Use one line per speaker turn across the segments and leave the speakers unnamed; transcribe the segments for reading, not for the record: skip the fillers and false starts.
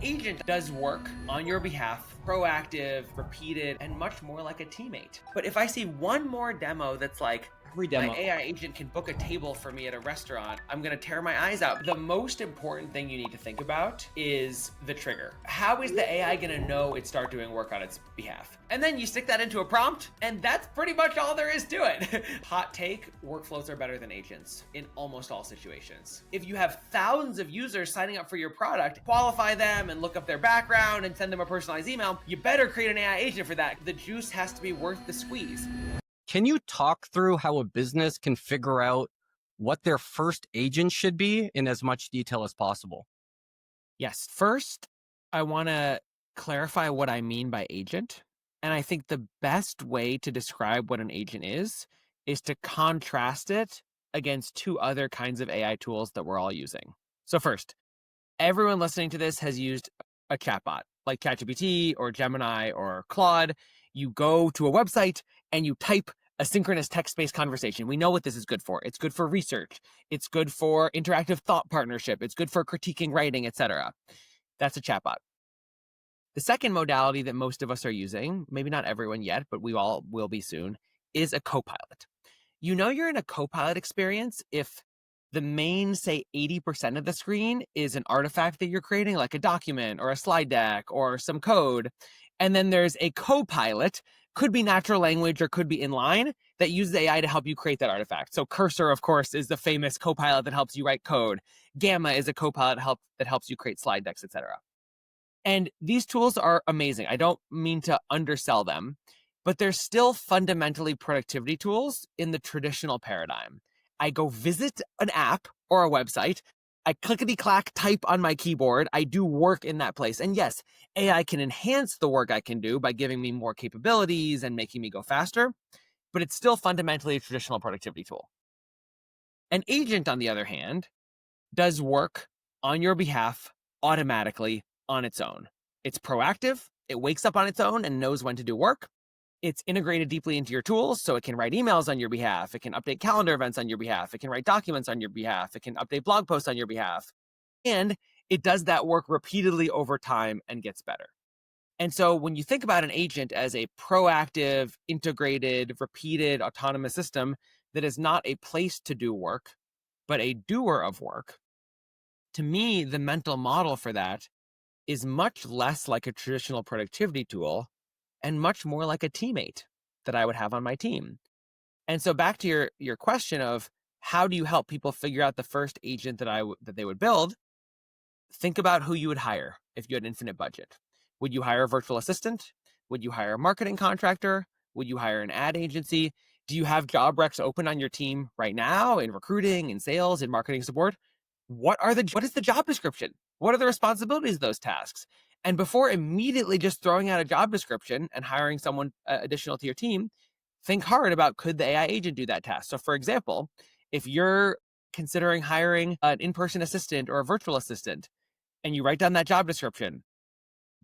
agent does work on your behalf, proactive, repeated, and much more like a teammate. But if I see one more demo that's like,
Every
my
demo.
AI agent can book a table for me at a restaurant, I'm gonna tear my eyes out. The most important thing you need to think about is the trigger. How is the AI gonna know it start doing work on its behalf? And then you stick that into a prompt, and that's pretty much all there is to it. Hot take, workflows are better than agents in almost all situations. If you have thousands of users signing up for your product, qualify them and look up their background and send them a personalized email, you better create an AI agent for that. The juice has to be worth the squeeze.
Can you talk through how a business can figure out what their first agent should be in as much detail as possible?
Yes. First, I want to clarify what I mean by agent. And I think the best way to describe what an agent is to contrast it against two other kinds of AI tools that we're all using. So first, everyone listening to this has used a chatbot like ChatGPT or Gemini or Claude. You go to a website and you type a synchronous text-based conversation. We know what this is good for. It's good for research. It's good for interactive thought partnership. It's good for critiquing writing, etc. That's a chatbot. The second modality that most of us are using, maybe not everyone yet, but we all will be soon, is a copilot. You know you're in a copilot experience if the main, say, 80% of the screen is an artifact that you're creating, like a document or a slide deck or some code. And then there's a copilot, could be natural language or could be inline, that uses AI to help you create that artifact. So Cursor, of course, is the famous copilot that helps you write code. Gamma is a copilot that helps you create slide decks, etc. And these tools are amazing. I don't mean to undersell them, but they're still fundamentally productivity tools in the traditional paradigm. I go visit an app or a website. I clickety-clack type on my keyboard. I do work in that place. And yes, AI can enhance the work I can do by giving me more capabilities and making me go faster, but it's still fundamentally a traditional productivity tool. An agent, on the other hand, does work on your behalf automatically on its own. It's proactive. It wakes up on its own and knows when to do work. It's integrated deeply into your tools, so it can write emails on your behalf. It can update calendar events on your behalf. It can write documents on your behalf. It can update blog posts on your behalf. And it does that work repeatedly over time and gets better. And so when you think about an agent as a proactive, integrated, repeated, autonomous system that is not a place to do work, but a doer of work, to me, the mental model for that is much less like a traditional productivity tool and much more like a teammate that I would have on my team. And so back to your question of how do you help people figure out the first agent that they would build? Think about who you would hire if you had infinite budget. Would you hire a virtual assistant? Would you hire a marketing contractor? Would you hire an ad agency? Do you have job recs open on your team right now in recruiting, in sales, in marketing support? What is the job description? What are the responsibilities of those tasks? And before immediately just throwing out a job description and hiring someone additional to your team, think hard about, could the AI agent do that task? So for example, if you're considering hiring an in-person assistant or a virtual assistant, and you write down that job description,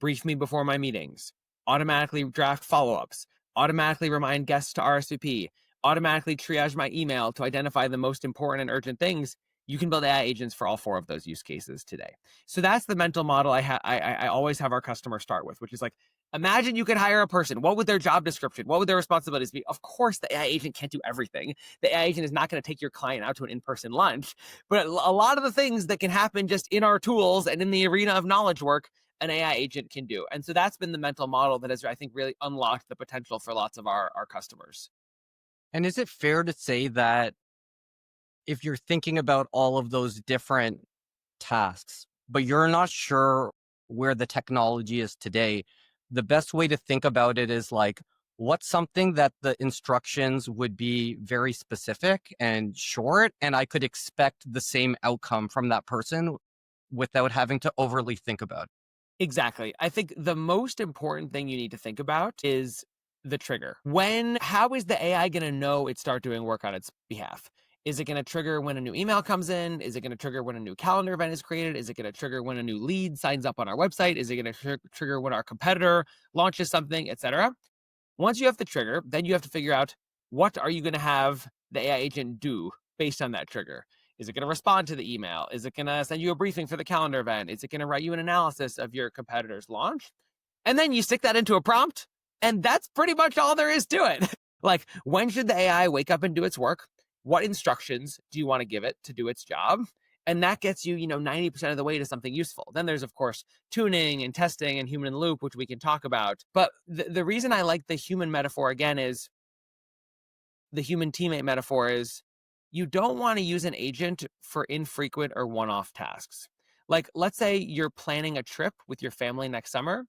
brief me before my meetings, automatically draft follow-ups, automatically remind guests to RSVP, automatically triage my email to identify the most important and urgent things, you can build AI agents for all four of those use cases today. So that's the mental model I always have our customers start with, which is like, imagine you could hire a person. What would their job description? What would their responsibilities be? Of course, the AI agent can't do everything. The AI agent is not going to take your client out to an in-person lunch, but a lot of the things that can happen just in our tools and in the arena of knowledge work, an AI agent can do. And so that's been the mental model that has, I think, really unlocked the potential for lots of our customers.
And is it fair to say that if you're thinking about all of those different tasks, but you're not sure where the technology is today, the best way to think about it is like, what's something that the instructions would be very specific and short, and I could expect the same outcome from that person without having to overly think about it?
Exactly. I think the most important thing you need to think about is the trigger. How is the AI going to know it start doing work on its behalf? Is it going to trigger when a new email comes in? Is it going to trigger when a new calendar event is created? Is it going to trigger when a new lead signs up on our website? Is it going to trigger when our competitor launches something, etc.? Once you have the trigger, then you have to figure out, what are you going to have the AI agent do based on that trigger? Is it going to respond to the email? Is it going to send you a briefing for the calendar event? Is it going to write you an analysis of your competitor's launch? And then you stick that into a prompt, and that's pretty much all there is to it. Like, when should the AI wake up and do its work? What instructions do you want to give it to do its job? And that gets you, 90% of the way to something useful. Then there's, of course, tuning and testing and human in the loop, which we can talk about. But the reason I like the human metaphor again is the human teammate metaphor is you don't want to use an agent for infrequent or one off tasks. Like, let's say you're planning a trip with your family next summer.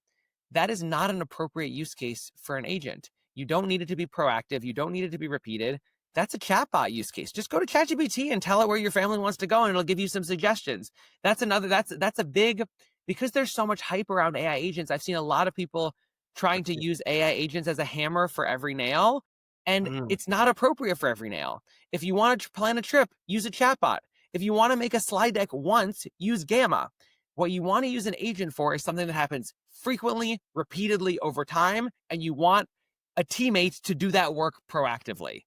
That is not an appropriate use case for an agent. You don't need it to be proactive. You don't need it to be repeated. That's a chatbot use case. Just go to ChatGPT and tell it where your family wants to go, and it'll give you some suggestions. That's a big, because there's so much hype around AI agents. I've seen a lot of people trying to use AI agents as a hammer for every nail, and
Mm.
it's not appropriate for every nail. If you want to plan a trip, use a chatbot. If you want to make a slide deck once, use Gamma. What you want to use an agent for is something that happens frequently, repeatedly over time, and you want a teammate to do that work proactively.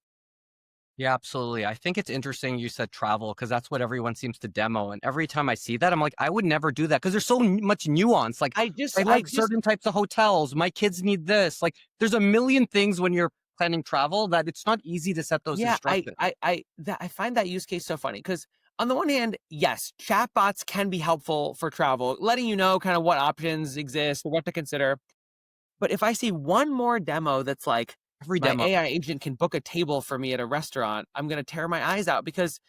Yeah, absolutely. I think it's interesting you said travel because that's what everyone seems to demo. And every time I see that, I'm like, I would never do that because there's so much nuance. Like,
I just,
I
I
like
just,
certain types of hotels. My kids need this. Like, there's a million things when you're planning travel that it's not easy to set those
yeah,
instructions.
I find that use case so funny because on the one hand, yes, chatbots can be helpful for travel, letting you know kind of what options exist or what to consider. But if I see one more demo that's like,
Every
my
demo.
AI agent can book a table for me at a restaurant, I'm going to tear my eyes out because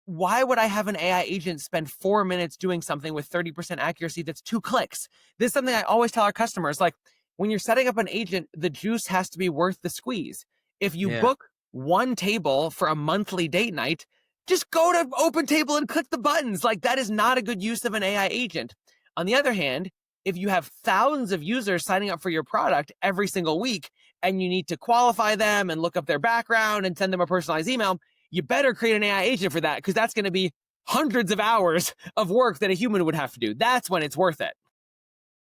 why would I have an AI agent spend 4 minutes doing something with 30% accuracy that's 2 clicks? This is something I always tell our customers. Like, when you're setting up an agent, the juice has to be worth the squeeze. If you
Yeah.
book one table for a monthly date night, just go to open table and click the buttons. Like, that is not a good use of an AI agent. On the other hand, if you have thousands of users signing up for your product every single week and you need to qualify them and look up their background and send them a personalized email, you better create an AI agent for that because that's going to be hundreds of hours of work that a human would have to do. That's when it's worth it.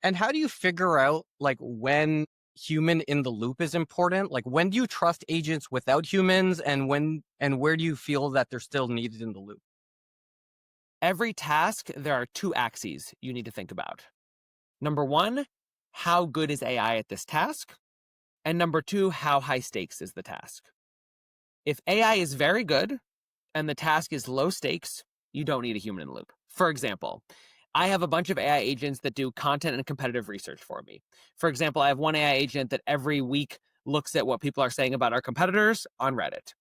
And how do you figure out like when human in the loop is important? Like when do you trust agents without humans and where do you feel that they're still needed in the loop?
Every task, there are two axes you need to think about. Number one, how good is AI at this task? And number two, how high stakes is the task? If AI is very good and the task is low stakes, you don't need a human in the loop. For example, I have a bunch of AI agents that do content and competitive research for me. For example, I have one AI agent that every week looks at what people are saying about our competitors on Reddit.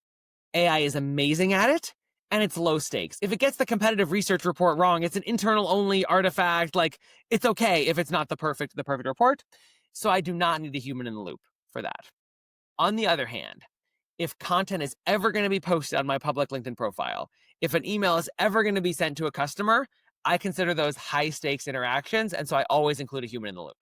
AI is amazing at it, and it's low stakes. If it gets the competitive research report wrong, it's an internal only artifact. Like, it's okay if it's not the perfect report. So I do not need a human in the loop for that. On the other hand, if content is ever going to be posted on my public LinkedIn profile, if an email is ever going to be sent to a customer, I consider those high stakes interactions. And so I always include a human in the loop.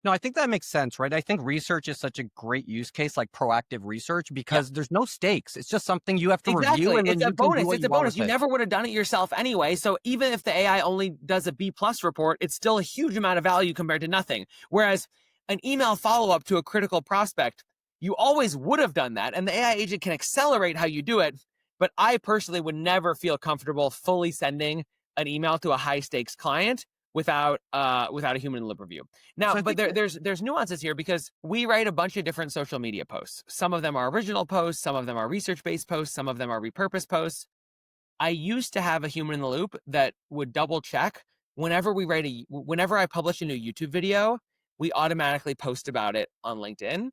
No, I think that makes sense, right? I think research is such a great use case, like proactive research,
Yep.
because there's no stakes. It's just something you have to review
Exactly.
and
It's
then
a
you can do
bonus.
what
It's
you
a
want
bonus.
with
You
it.
never would have done it yourself anyway. So even if the AI only does a B plus report, it's still a huge amount of value compared to nothing. Whereas an email follow up to a critical prospect, you always would have done that. And the AI agent can accelerate how you do it. But I personally would never feel comfortable fully sending an email to a high stakes client without a human in the loop review. Now,
So I
but
think that,
there's nuances here because we write a bunch of different social media posts. Some of them are original posts, some of them are research based posts, some of them are repurposed posts. I used to have a human in the loop that would double check whenever I publish a new YouTube video, we automatically post about it on LinkedIn.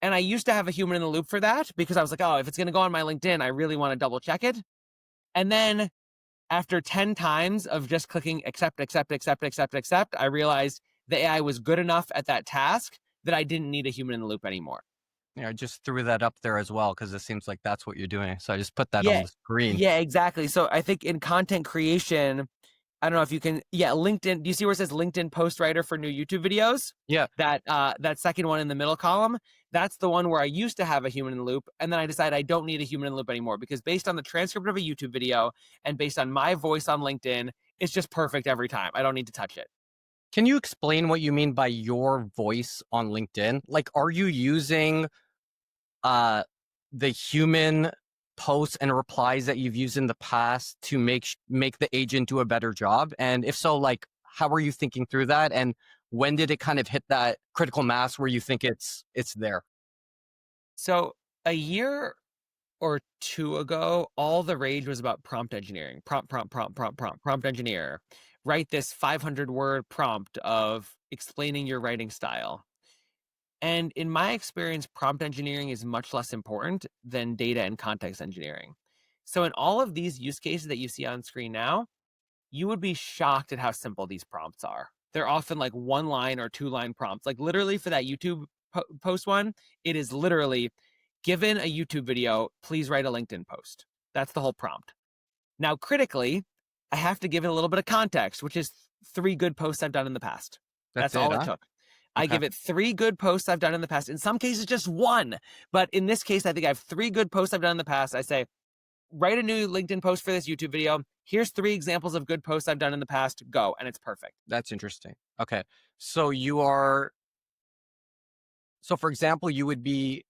And I used to have a human in the loop for that because I was like, oh, if it's going to go on my LinkedIn, I really want to double check it. And then after 10 times of just clicking accept, accept, accept, accept, accept, I realized the AI was good enough at that task that I didn't need a human in the loop anymore.
I just threw that up there as well because it seems like that's what you're doing. So I just put that on
Yeah.
the screen.
Yeah, exactly. So I think in content creation, I don't know if you can, yeah, LinkedIn. Do you see where it says LinkedIn post writer for new YouTube videos?
Yeah.
That second one in the middle column, that's the one where I used to have a human in the loop, and then I decided I don't need a human in the loop anymore because based on the transcript of a YouTube video and based on my voice on LinkedIn, it's just perfect every time. I don't need to touch it.
Can you explain what you mean by your voice on LinkedIn? Like, are you using uh the human posts and replies that you've used in the past to make the agent do a better job? And if so, like, how are you thinking through that? And when did it kind of hit that critical mass where you think it's there?
So a year or two ago, all the rage was about prompt engineering. Prompt engineer. Write this 500-word prompt of explaining your writing style. And in my experience, prompt engineering is much less important than data and context engineering. So in all of these use cases that you see on screen now, you would be shocked at how simple these prompts are. They're often like 1 line or 2 line prompts. Like literally for that YouTube post one, it is literally given a YouTube video, please write a LinkedIn post. That's the whole prompt. Now, critically, I have to give it a little bit of context, which is 3 good posts I've done in the past.
That's
That's
it,
all it
huh?
took. I
Okay.
give it 3 good posts I've done in the past. In some cases, just one. But in this case, I think I have 3 good posts I've done in the past. I say, write a new LinkedIn post for this YouTube video. Here's 3 examples of good posts I've done in the past. Go. And it's perfect.
That's interesting. Okay. So you are so for example, you would be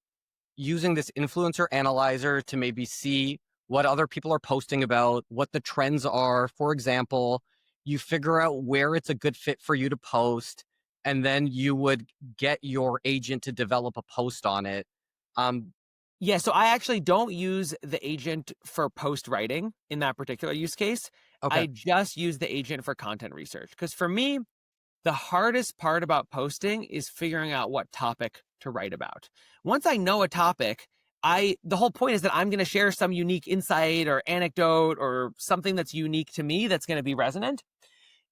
using this influencer analyzer to maybe see what other people are posting about, what the trends are. For example, you figure out where it's a good fit for you to post, and then you would get your agent to develop a post on it. Um,
Yeah, so I actually don't use the agent for post writing in that particular use case.
okay.
I just use the agent for content research. Because for me, the hardest part about posting is figuring out what topic to write about. Once I know a topic, the whole point is that I'm going to share some unique insight or anecdote or something that's unique to me that's going to be resonant,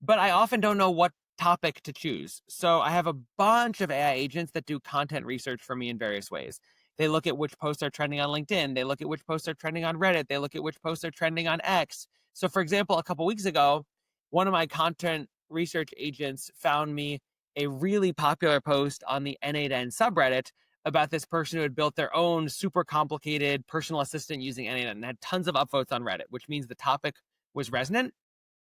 but I often don't know what topic to choose. So I have a bunch of AI agents that do content research for me in various ways. They look at which posts are trending on LinkedIn. They look at which posts are trending on Reddit. They look at which posts are trending on X. So, for example, a couple weeks ago, one of my content research agents found me a really popular post on the N8N subreddit about this person who had built their own super complicated personal assistant using N8N and had tons of upvotes on Reddit, which means the topic was resonant.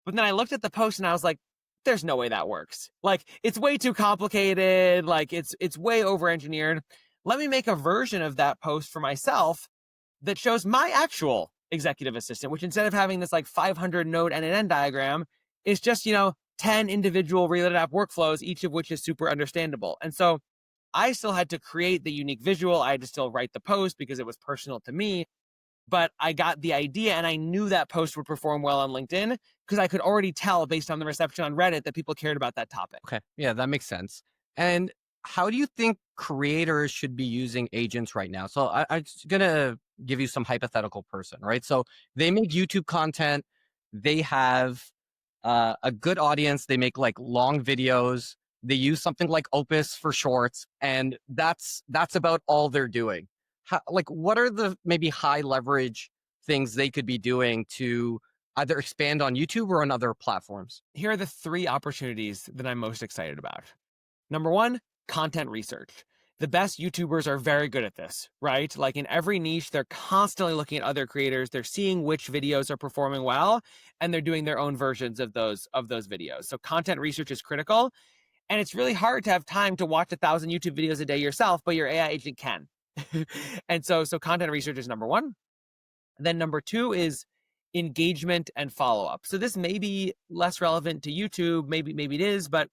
But then I looked at the post and I was like, there's no way that works. Like it's way too complicated, like it's way over engineered. Let me make a version of that post for myself that shows my actual executive assistant, which instead of having this like 500 node N diagram is just, 10 individual relay.app workflows, each of which is super understandable. And so I still had to create the unique visual. I had to still write the post because it was personal to me, but I got the idea and I knew that post would perform well on LinkedIn because I could already tell based on the reception on Reddit that people cared about that topic.
Okay. Yeah, that makes sense. And how do you think creators should be using agents right now? So I'm just gonna give you some hypothetical person, right? So they make YouTube content. They have a good audience. They make like long videos. They use something like Opus for shorts, and that's about all they're doing. Like, what are the maybe high leverage things they could be doing to either expand on YouTube or on other platforms?
Here are the 3 opportunities that I'm most excited about. Number one, content research. The best YouTubers are very good at this, right? Like in every niche, they're constantly looking at other creators. They're seeing which videos are performing well, and they're doing their own versions of those videos. So content research is critical, and it's really hard to have time to watch 1,000 YouTube videos a day yourself, but your AI agent can. And so content research is number one. Then number two is engagement and follow up. So this may be less relevant to YouTube, maybe it is, but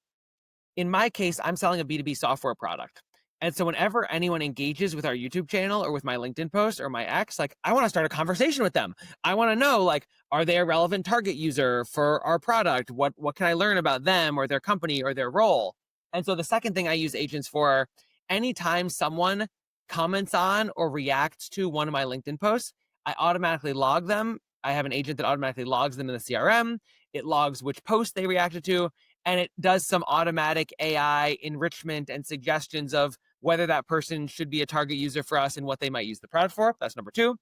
in my case, I'm selling a B2B software product. And so whenever anyone engages with our YouTube channel or with my LinkedIn post or my X, like I want to start a conversation with them. I want to know, like, are they a relevant target user for our product? What can I learn about them or their company or their role? And so the second thing I use agents for, anytime someone comments on or reacts to one of my LinkedIn posts, I automatically log them. I have an agent that automatically logs them in the CRM. It logs which post they reacted to, and it does some automatic AI enrichment and suggestions of whether that person should be a target user for us and what they might use the product for. That's number two.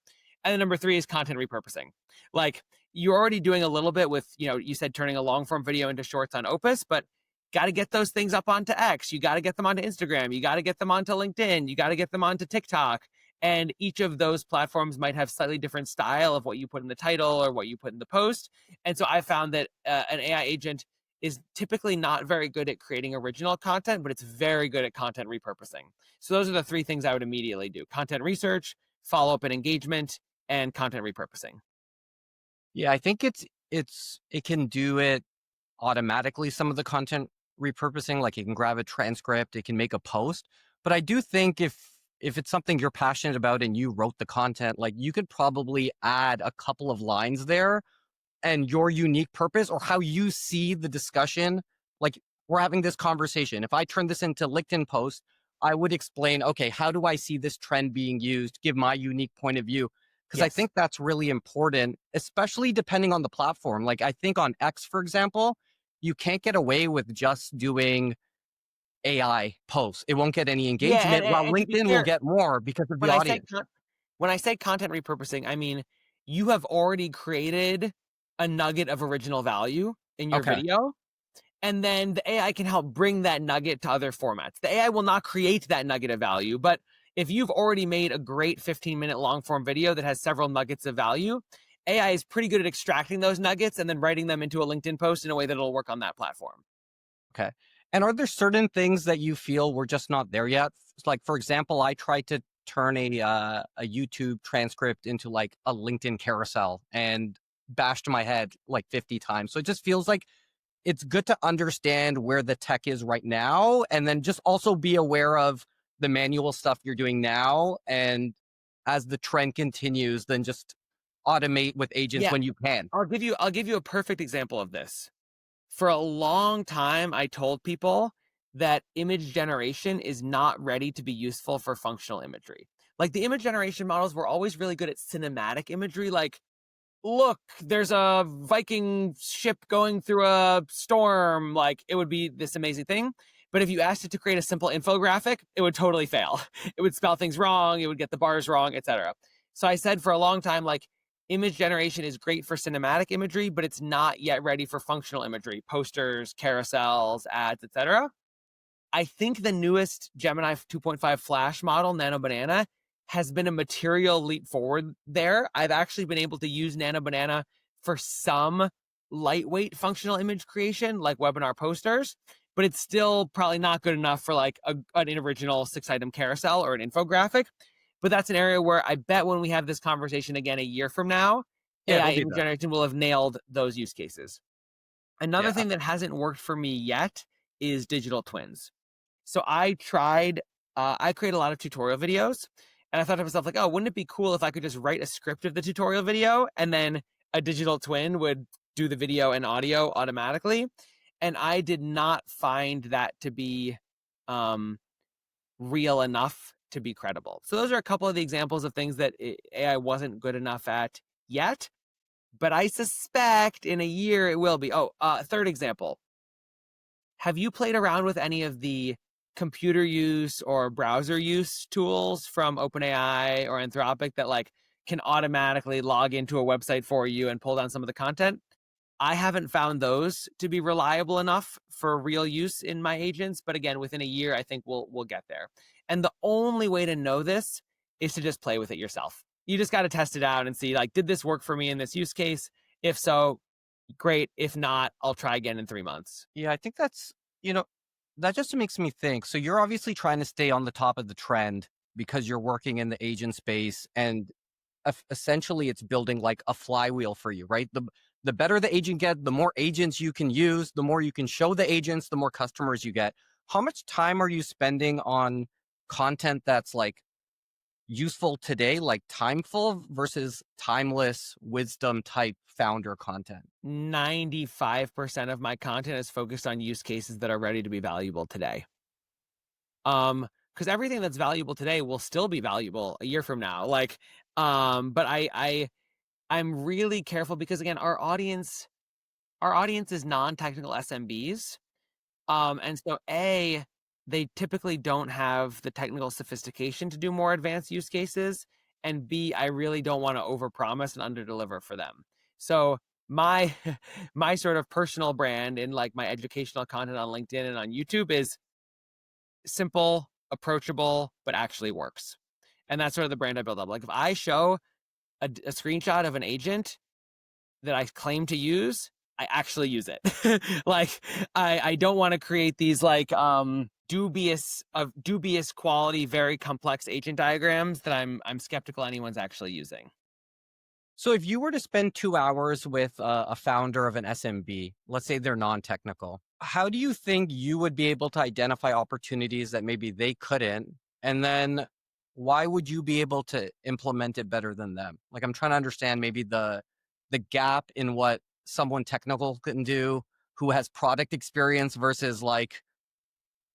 And then number three is content repurposing. Like you're already doing a little bit with, you said turning a long form video into shorts on Opus, but got to get those things up onto X. You got to get them onto Instagram. You got to get them onto LinkedIn. You got to get them onto TikTok. And each of those platforms might have slightly different style of what you put in the title or what you put in the post. And so I found that an AI agent is typically not very good at creating original content, but it's very good at content repurposing. So those are the 3 things I would immediately do: content research, follow up and engagement, and content repurposing.
Yeah, I think it can do it automatically, some of the content repurposing, like it can grab a transcript, it can make a post. But I do think if it's something you're passionate about and you wrote the content, like you could probably add a couple of lines there and your unique purpose or how you see the discussion. Like we're having this conversation. If I turn this into LinkedIn post, I would explain, okay, how do I see this trend being used? Give my unique point of view. Because I
Yes.
think that's really important, especially depending on the platform. Like I think on X, for example, you can't get away with just doing AI posts. It won't get any
Yeah,
engagement, while
and to be
LinkedIn will
clear,
get more because of the
when I say
audience.
when I say content repurposing, I mean you have already created a nugget of original value in your
Okay.
video, and then the AI can help bring that nugget to other formats. The AI will not create that nugget of value, but if you've already made a great 15-minute long form video that has several nuggets of value, AI is pretty good at extracting those nuggets and then writing them into a LinkedIn post in a way that'll work on that platform.
Okay. And are there certain things that you feel we're just not there yet? Like, for example, I tried to turn a YouTube transcript into like a LinkedIn carousel and bashed my head like 50 times. So it just feels like it's good to understand where the tech is right now and then just also be aware of the manual stuff you're doing now. And as the trend continues, then just automate with agents
Yeah,
when you can.
I'll give you a perfect example of this. For a long time, I told people that image generation is not ready to be useful for functional imagery. Like the image generation models were always really good at cinematic imagery, like look, there's a Viking ship going through a storm. Like it would be this amazing thing. But if you asked it to create a simple infographic, it would totally fail. It would spell things wrong. It would get the bars wrong, etc. So I said for a long time, like image generation is great for cinematic imagery, but it's not yet ready for functional imagery, posters, carousels, ads, etc. I think the newest Gemini 2.5 Flash model, Nano Banana, has been a material leap forward there. I've actually been able to use Nano Banana for some lightweight functional image creation, like webinar posters, but it's still probably not good enough for like an original 6-item carousel or an infographic. But that's an area where I bet when we have this conversation again a year from now,
Yeah,
AI
it'll be
image
there.
generation will have nailed those use cases. Another
Yeah.
thing that hasn't worked for me yet is digital twins. So I tried, I create a lot of tutorial videos, and I thought to myself, like, oh, wouldn't it be cool if I could just write a script of the tutorial video and then a digital twin would do the video and audio automatically? And I did not find that to be um, real enough to be credible. So those are a couple of the examples of things that AI wasn't good enough at yet, but I suspect in a year it will be. Oh, third example, have you played around with any of the computer use or browser use tools from OpenAI or Anthropic that like can automatically log into a website for you and pull down some of the content? I haven't found those to be reliable enough for real use in my agents, but again, within a year, I think we'll get there. And the only way to know this is to just play with it yourself. You just got to test it out and see like, did this work for me in this use case? If so, great. If not, I'll try again in 3 months.
Yeah, I think you know, that just makes me think. So you're obviously trying to stay on the top of the trend because you're working in the agent space and essentially it's building like a flywheel for you, right? The better the agent get, the more agents you can use, the more you can show the agents, the more customers you get. How much time are you spending on content that's like useful today, like timeful versus timeless wisdom type founder content?
95% of my content is focused on use cases that are ready to be valuable today. Because everything that's valuable today will still be valuable a year from now. Like, but I'm really careful because again, our audience is non-technical SMBs. And so they typically don't have the technical sophistication to do more advanced use cases. And B, I really don't want to overpromise and underdeliver for them. So my my sort of personal brand in like my educational content on LinkedIn and on YouTube is simple, approachable, but actually works. And that's sort of the brand I build up. Like if I show a screenshot of an agent that I claim to use, I actually use it. Like I don't want to create these like dubious quality, very complex agent diagrams that I'm skeptical anyone's actually using.
So if you were to spend 2 hours with a founder of an SMB, let's say they're non-technical, how do you think you would be able to identify opportunities that maybe they couldn't? And then why would you be able to implement it better than them? Like I'm trying to understand maybe the gap in what someone technical can do who has product experience versus like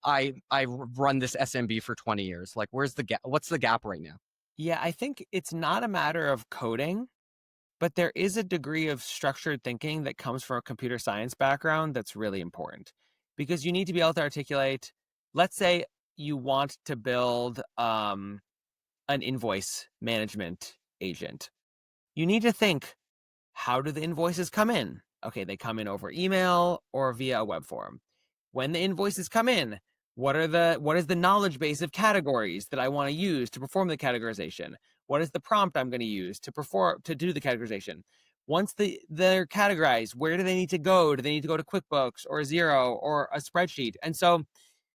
I run this SMB for 20 years. Like where's the gap? What's the gap right now?
Yeah, I think it's not a matter of coding, but there is a degree of structured thinking that comes from a computer science background that's really important because you need to be able to articulate, let's say you want to build an invoice management agent. You need to think, how do the invoices come in? Okay, they come in over email or via a web form. When the invoices come in, what is the knowledge base of categories that I want to use to perform the categorization? What is the prompt I'm going to use to do the categorization? Once they're categorized, where do they need to go? Do they need to go to QuickBooks or Zero or a spreadsheet? And so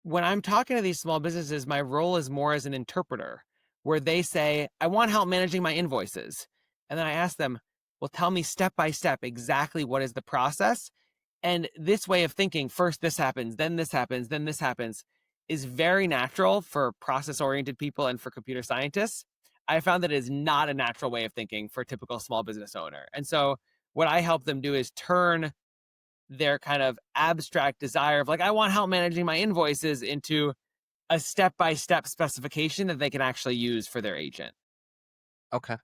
when I'm talking to these small businesses, my role is more as an interpreter, where they say, I want help managing my invoices. And then I ask them, well, tell me step by step exactly what is the process. And this way of thinking, first this happens, then this happens, then this happens, is very natural for process oriented people and for computer scientists. I found that it is not a natural way of thinking for a typical small business owner. And so what I help them do is turn their kind of abstract desire of like, I want help managing my invoices into a step by step specification that they can actually use for their agent.
Okay.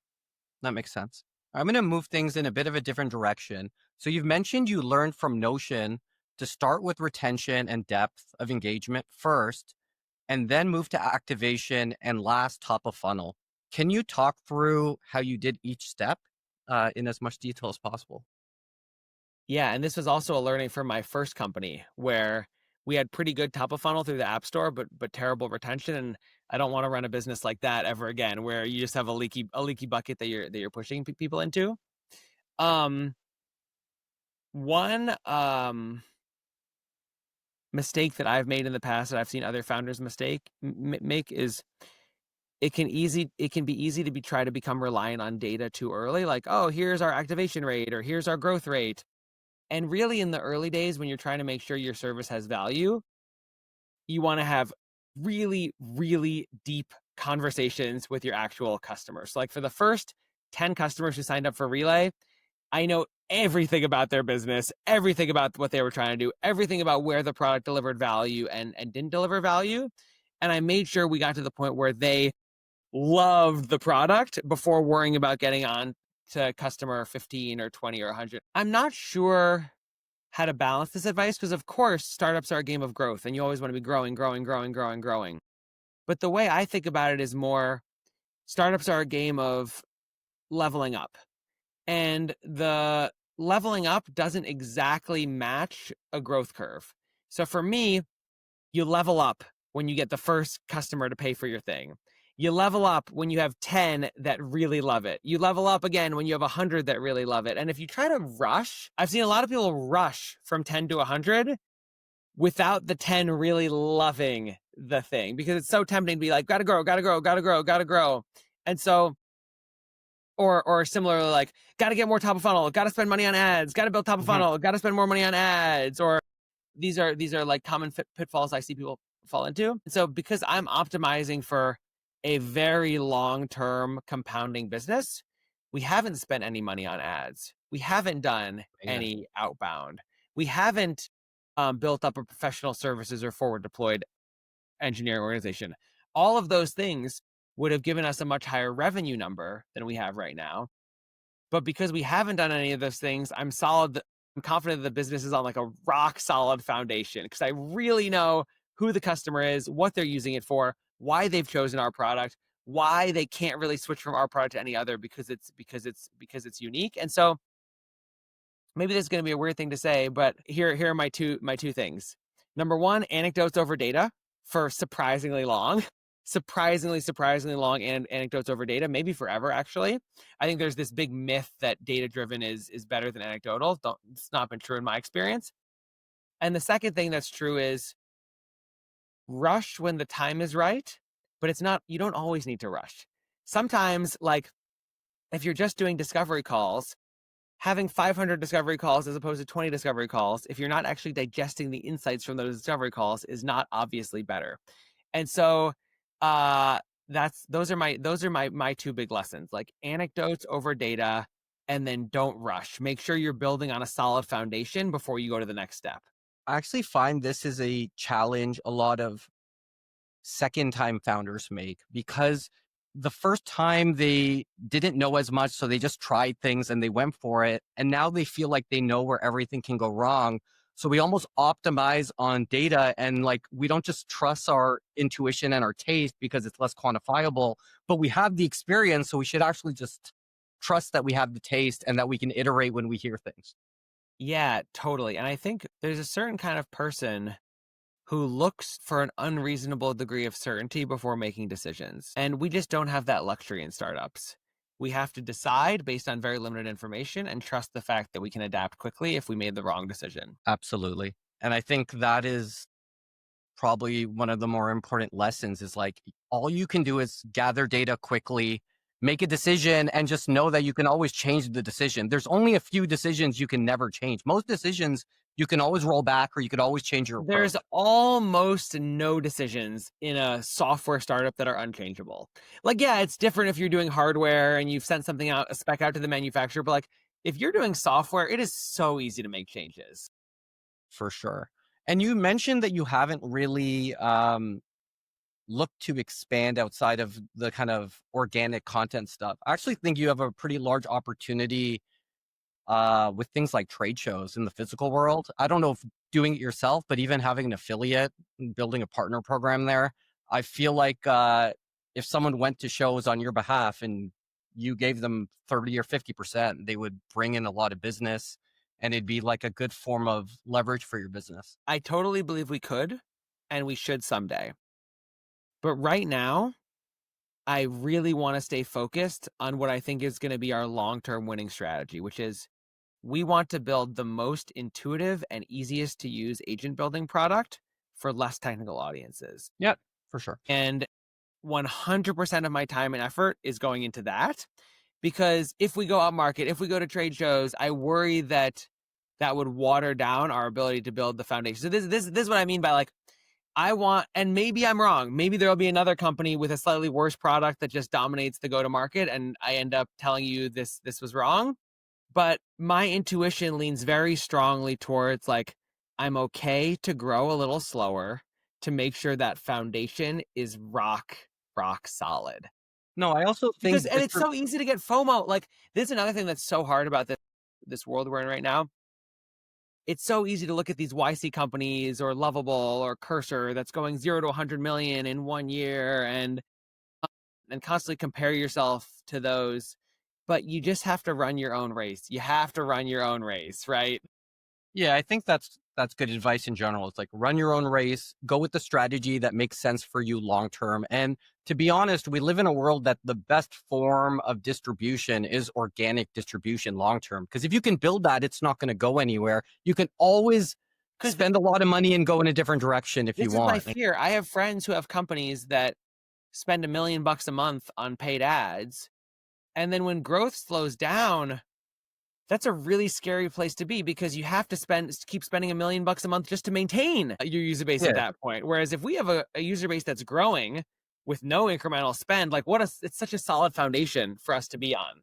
That makes sense. I'm going to move things in a bit of a different direction. So you've mentioned you learned from Notion to start with retention and depth of engagement first, and then move to activation and last top of funnel. Can you talk through how you did each step in as much detail as possible?
Yeah, and this was also a learning from my first company where we had pretty good top of funnel through the app store, but terrible retention. And I don't want to run a business like that ever again, where you just have a leaky bucket that you're pushing people into. Um, one mistake that I've made in the past that I've seen other founders make is it can be easy to try to become reliant on data too early. Like, oh, here's our activation rate or here's our growth rate. And really, in the early days, when you're trying to make sure your service has value, you want to have really, really deep conversations with your actual customers. So like for the first 10 customers who signed up for Relay, I know everything about their business, everything about what they were trying to do, everything about where the product delivered value and didn't deliver value. And I made sure we got to the point where they loved the product before worrying about getting on to customer 15 or 20 or 100. I'm not sure how to balance this advice because, of course, startups are a game of growth and you always want to be growing, growing, growing, growing, growing. But the way I think about it is more startups are a game of leveling up. And the leveling up doesn't exactly match a growth curve. So for me, you level up when you get the first customer to pay for your thing. You level up when you have 10 that really love it. You level up again when you have 100 that really love it. And if you try to rush, I've seen a lot of people rush from 10 to 100 without the 10 really loving the thing because it's so tempting to be like, gotta grow, gotta grow, gotta grow, gotta grow. And so, or similarly, like, gotta get more top of funnel, gotta spend money on ads, gotta build top of
Mhm.
funnel, gotta spend more money on ads, or these are like common pitfalls I see people fall into. And so because I'm optimizing for a very long-term compounding business, we haven't spent any money on ads. We haven't done
Amazing.
any outbound. We haven't built up a professional services or forward deployed engineering organization. All of those things would have given us a much higher revenue number than we have right now, but because we haven't done any of those things, I'm confident that the business is on like a rock solid foundation because I really know who the customer is, what they're using it for, why they've chosen our product, why they can't really switch from our product to any other because it's unique. And so maybe this is going to be a weird thing to say, but here are my two things. Number one, anecdotes over data for surprisingly long anecdotes over data, maybe forever. Actually, I think there's this big myth that data driven is better than anecdotal. It's not been true in my experience. And the second thing that's true is rush when the time is right, but it's not. You don't always need to rush. Sometimes, like if you're just doing discovery calls, having 500 discovery calls as opposed to 20 discovery calls, if you're not actually digesting the insights from those discovery calls, is not obviously better. And so, uh, those are my two big lessons, like anecdotes over data, and then don't rush. Make sure you're building on a solid foundation before you go to the next step.
I actually find this is a challenge a lot of second time founders make because the first time they didn't know as much. So they just tried things and they went for it. And now they feel like they know where everything can go wrong. So we almost optimize on data and like we don't just trust our intuition and our taste because it's less quantifiable, but we have the experience. So we should actually just trust that we have the taste and that we can iterate when we hear things.
Yeah, totally. And I think there's a certain kind of person who looks for an unreasonable degree of certainty before making decisions. And we just don't have that luxury in startups. We have to decide based on very limited information and trust the fact that we can adapt quickly if we made the wrong decision.
Absolutely. And I think that is probably one of the more important lessons is like all you can do is gather data quickly, make a decision, and just know that you can always change the decision. There's only a few decisions you can never change. Most decisions you can always roll back or you could always change your approach
There's almost no decisions in a software startup that are unchangeable. Like, yeah, it's different if you're doing hardware and you've sent something out, a spec out to the manufacturer, but like if you're doing software, it is so easy to make changes.
for sure. And you mentioned that you haven't really looked to expand outside of the kind of organic content stuff. I actually think you have a pretty large opportunity with things like trade shows in the physical world. I don't know if doing it yourself, but even having an affiliate and building a partner program there, I feel like if someone went to shows on your behalf and you gave them 30 or 50%, they would bring in a lot of business and it'd be like a good form of leverage for your business.
I totally believe we could and we should someday. But right now, I really want to stay focused on what I think is going to be our long term winning strategy, which is we want to build the most intuitive and easiest to use agent building product for less technical audiences.
Yeah, for sure.
And 100% of my time and effort is going into that because if we go up market, if we go to trade shows, I worry that that would water down our ability to build the foundation. So this is what I mean by like I want, and maybe I'm wrong. Maybe there'll be another company with a slightly worse product that just dominates the go to market, and I end up telling you this was wrong. But my intuition leans very strongly towards like I'm okay to grow a little slower to make sure that foundation is rock solid.
No, I also
Because
think
and
just
it's so easy to get FOMO. Like this is another thing that's so hard about this world we're in right now. It's so easy to look at these YC companies or Lovable or Cursor that's going 0 to 100 million in 1 year and constantly compare yourself to those. But you just have to run your own race. You have to run your own race, right?
yeah, I think that's good advice in general. It's like run your own race, go with the strategy that makes sense for you long term. And to be honest, we live in a world that the best form of distribution is organic distribution long term. Because if you can build that, it's not going to go anywhere. You can always
Because
spend a lot of money and go in a different direction if you
this is my
want.
fear. I have friends who have companies that spend $1 million a month on paid ads. And then when growth slows down, that's a really scary place to be because you have to keep spending $1 million a month just to maintain your user base at
Yeah.
that point. Whereas if we have a user base that's growing with no incremental spend, like it's such a solid foundation for us to be on.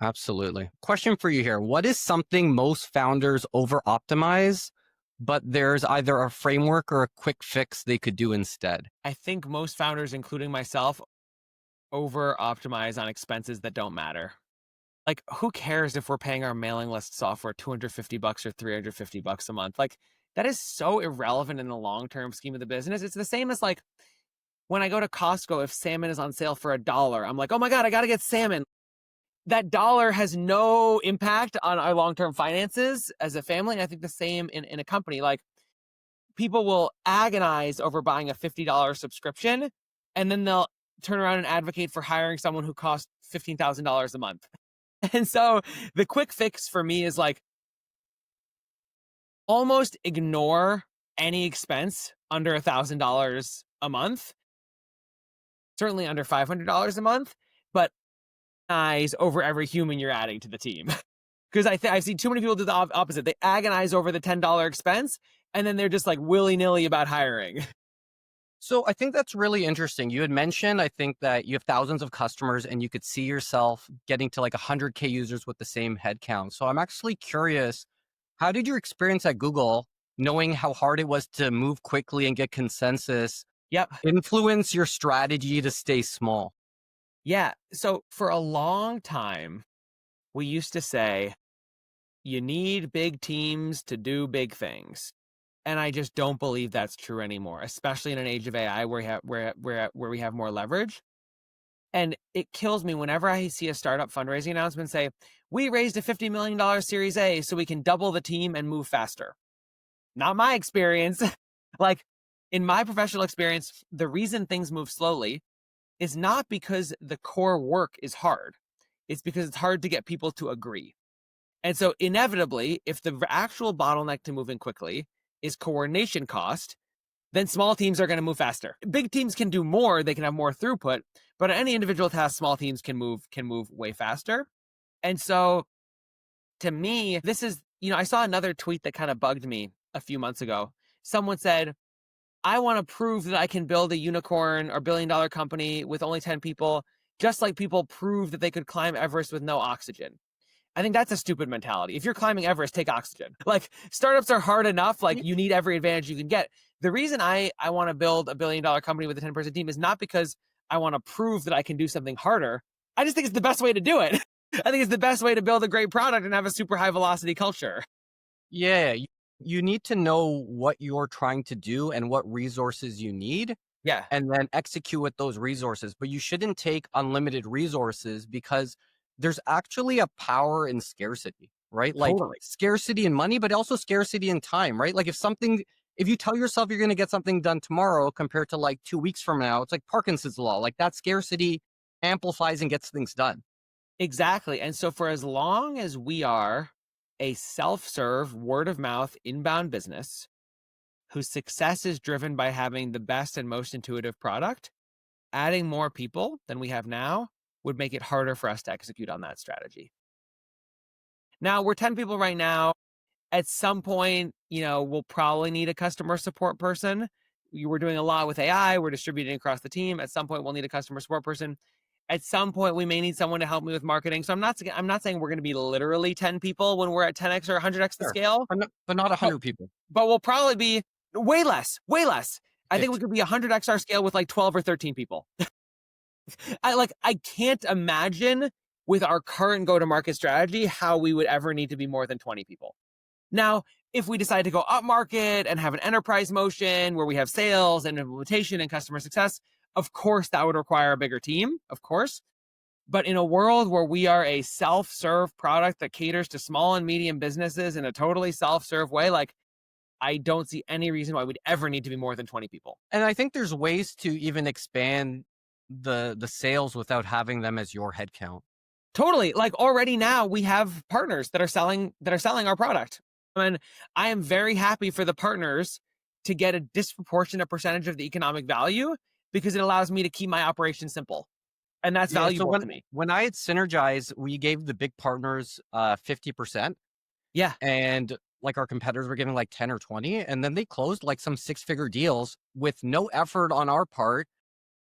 Absolutely. Question for you here. What is something most founders over optimize, but there's either a framework or a quick fix they could do instead?
I think most founders, including myself, over optimize on expenses that don't matter. Like, who cares if we're paying our mailing list software $250 or $350 a month? Like, that is so irrelevant in the long term scheme of the business. It's the same as like when I go to Costco, if salmon is on sale for $1, I'm like, oh my God, I got to get salmon. That dollar has no impact on our long term finances as a family. And I think the same in a company. Like, people will agonize over buying a $50 subscription, and then they'll turn around and advocate for hiring someone who costs $15,000 a month. And so the quick fix for me is like almost ignore any expense under $1,000 a month, certainly under $500 a month, but agonize over every human you're adding to the team. Because I've seen too many people do the opposite. They agonize over the $10 expense, and then they're just like willy nilly about hiring.
So I think that's really interesting. You had mentioned, I think that you have thousands of customers and you could see yourself getting to like 100K users with the same headcount. So I'm actually curious, how did your experience at Google, knowing how hard it was to move quickly and get consensus,
Yep.
influence your strategy to stay small?
Yeah. So for a long time, we used to say you need big teams to do big things. And I just don't believe that's true anymore, especially in an age of AI where we have more leverage. And it kills me whenever I see a startup fundraising announcement say, "We raised a $50 million Series A so we can double the team and move faster." Not my experience. Like in my professional experience, the reason things move slowly is not because the core work is hard. It's because it's hard to get people to agree. And so inevitably, if the actual bottleneck to moving quickly is coordination cost, then small teams are going to move faster. Big teams can do more, they can have more throughput, but on any individual task, small teams can move way faster. And so to me, this is, I saw another tweet that kind of bugged me a few months ago. Someone said, "I want to prove that I can build a unicorn or $1 billion company with only 10 people, just like people prove that they could climb Everest with no oxygen." I think that's a stupid mentality. If you're climbing Everest, take oxygen. Like startups are hard enough. Like
Y-
you need every advantage you can get. The reason I want to build a $1 billion company with a 10-person team is not because I want to prove that I can do something harder. I just think it's the best way to do it. I think it's the best way to build a great product and have a super high velocity culture.
Yeah, you need to know what you're trying to do and what resources you need
Yeah,
and then execute with those resources. But you shouldn't take unlimited resources because there's actually a power in scarcity, right? Like
totally.
scarcity in money, but also scarcity in time, right? Like if you tell yourself you're going to get something done tomorrow compared to like 2 weeks from now, it's like Parkinson's law. Like that scarcity amplifies and gets things done.
Exactly. And so for as long as we are a self-serve, word of mouth, inbound business whose success is driven by having the best and most intuitive product, adding more people than we have now would make it harder for us to execute on that strategy. Now, we're 10 people right now. At some point, we'll probably need a customer support person. We're doing a lot with AI, we're distributing across the team. At some point, we'll need a customer support person. At some point, we may need someone to help me with marketing. So I'm not saying we're going to be literally 10 people when we're at 10x or 100x the
Sure.
scale,
But not
but
100 people.
we'll probably be way less, way less. I think we
50.
could be 100x our scale with like 12 or 13 people. I can't imagine with our current go-to-market strategy how we would ever need to be more than 20 people. Now, if we decide to go up market and have an enterprise motion where we have sales and implementation and customer success, of course that would require a bigger team, of course. But in a world where we are a self-serve product that caters to small and medium businesses in a totally self-serve way, like I don't see any reason why we'd ever need to be more than 20 people.
And I think there's ways to even expand the sales without having them as your headcount.
Totally. Like already now we have partners that are selling our product. And I am very happy for the partners to get a disproportionate percentage of the economic value because it allows me to keep my operation simple. And that's
Yeah, so
valuable
when
to me.
when I had Synergize, we gave the big partners 50%
Yeah,
and like our competitors were giving like 10 or 20 and then they closed like some six-figure deals with no effort on our part.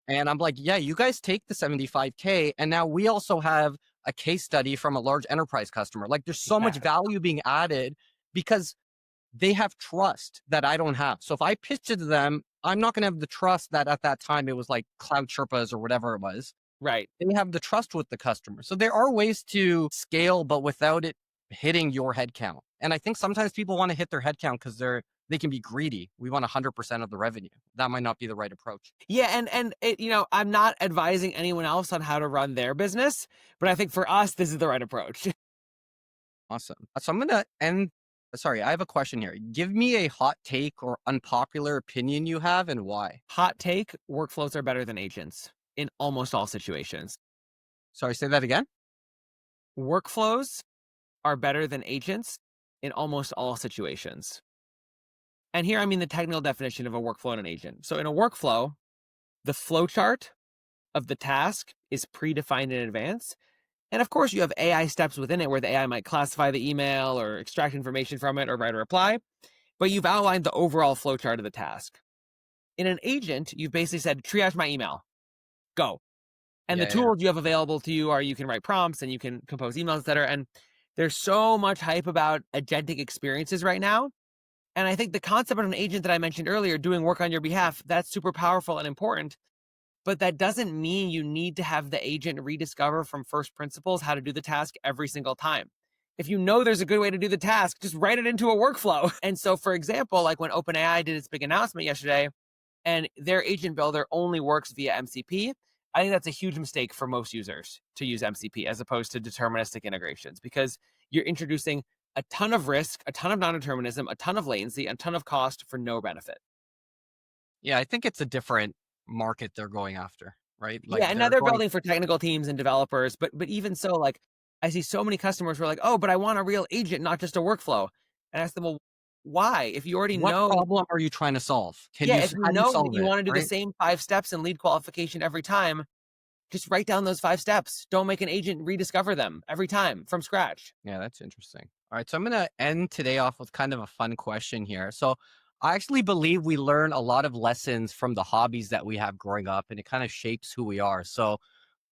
And I'm like, yeah, you guys take the 75K and now we also have a case study from a large enterprise customer. Like there's so much
exactly.
value being added because they have trust that I don't have. So if I pitch it to them, I'm not going to have the trust that at that time it was like Cloud Sherpas or whatever it was.
Right.
They have the trust with the customer. So there are ways to scale, but without it hitting your headcount. And I think sometimes people want to hit their headcount because they can be greedy. We want 100% of the revenue. That might not be the right approach.
Yeah, and I'm not advising anyone else on how to run their business, but I think for us this is the right approach.
Awesome. So I'm going to end. Sorry, I have a question here. Give me a hot take or unpopular opinion you have and why.
Hot take, workflows are better than agents in almost all situations.
Sorry, say that again.
Workflows are better than agents in almost all situations. And here I mean the technical definition of a workflow and an agent. So in a workflow, the flowchart of the task is predefined in advance, And of course, you have AI steps within it where the AI might classify the email or extract information from it or write a reply, but you've outlined the overall flowchart of the task. In an agent, you've basically said, triage my email, go. And
Yeah,
the
yeah, yeah.
tools you have available to you are you can write prompts and you can compose emails, etc. And there's so much hype about agentic experiences right now. And I think the concept of an agent that I mentioned earlier, doing work on your behalf, that's super powerful and important. But that doesn't mean you need to have the agent rediscover from first principles how to do the task every single time. If you know there's a good way to do the task, just write it into a workflow. And so, for example, like when OpenAI did its big announcement yesterday, and their agent builder only works via MCP, I think that's a huge mistake for most users to use MCP as opposed to deterministic integrations because you're introducing a ton of risk, a ton of non-determinism, a ton of latency, a ton of cost for no benefit.
Yeah, I think it's a different market they're going after, right?
Yeah,
Like
and now
they're
they're
going
building for technical teams and developers, but even so, like I see so many customers who are like, "Oh, but I want a real agent, not just a workflow." And I ask them, "Well, why? If you already
what
know,
problem are you trying to solve?
yeah, if you
How do you
know that
solve
you
it,
want to do the
right?
same 5 steps in lead qualification every time, just write down those 5 steps. Don't make an agent rediscover them every time from scratch."
Yeah, that's interesting. All right, so I'm gonna end today off with kind of a fun question here. So I actually believe we learn a lot of lessons from the hobbies that we have growing up, and it kind of shapes who we are. So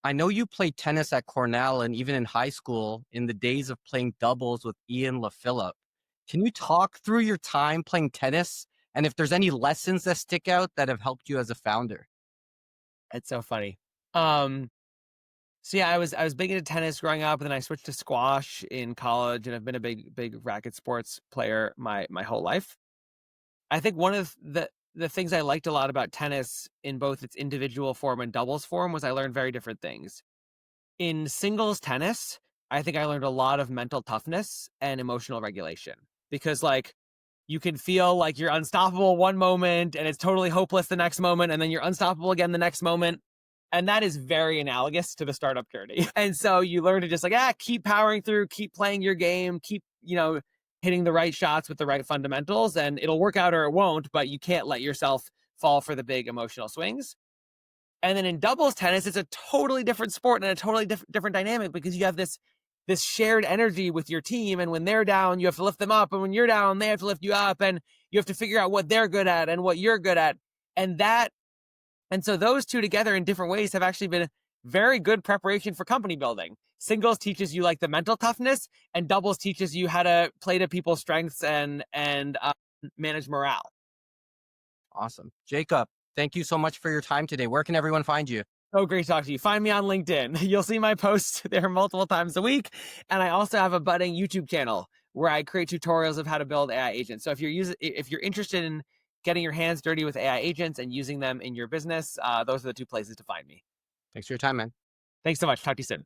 I know you played tennis at Cornell and even in high school in the days of playing doubles with Ian LaPhillip. Can you talk through your time playing tennis and if there's any lessons that stick out that have helped you as a founder?
It's so funny. Um, so yeah, I was big into tennis growing up, and then I switched to squash in college, and I've been a big racket sports player my whole life. I think one of the things I liked a lot about tennis in both its individual form and doubles form was I learned very different things. In singles tennis, I think I learned a lot of mental toughness and emotional regulation because like you can feel like you're unstoppable one moment and it's totally hopeless the next moment and then you're unstoppable again the next moment. And that is very analogous to the startup journey. And so you learn to just like, keep powering through, keep playing your game, keep, hitting the right shots with the right fundamentals and it'll work out or it won't, but you can't let yourself fall for the big emotional swings. And then in doubles tennis, it's a totally different sport and a totally different dynamic because you have this shared energy with your team. And when they're down, you have to lift them up. And when you're down, they have to lift you up. And you have to figure out what they're good at and what you're good at. And that, and so those two together in different ways have actually been very good preparation for company building. Singles teaches you like the mental toughness, and doubles teaches you how to play to people's strengths and manage morale.
Awesome. Jacob, thank you so much for your time today. Where can everyone find you?
Oh, great to talk to you. Find me on LinkedIn. You'll see my posts there multiple times a week. And I also have a budding YouTube channel where I create tutorials of how to build AI agents. So if you're interested in getting your hands dirty with AI agents and using them in your business, those are the two places to find me.
Thanks for your time, man.
Thanks so much. Talk to you soon.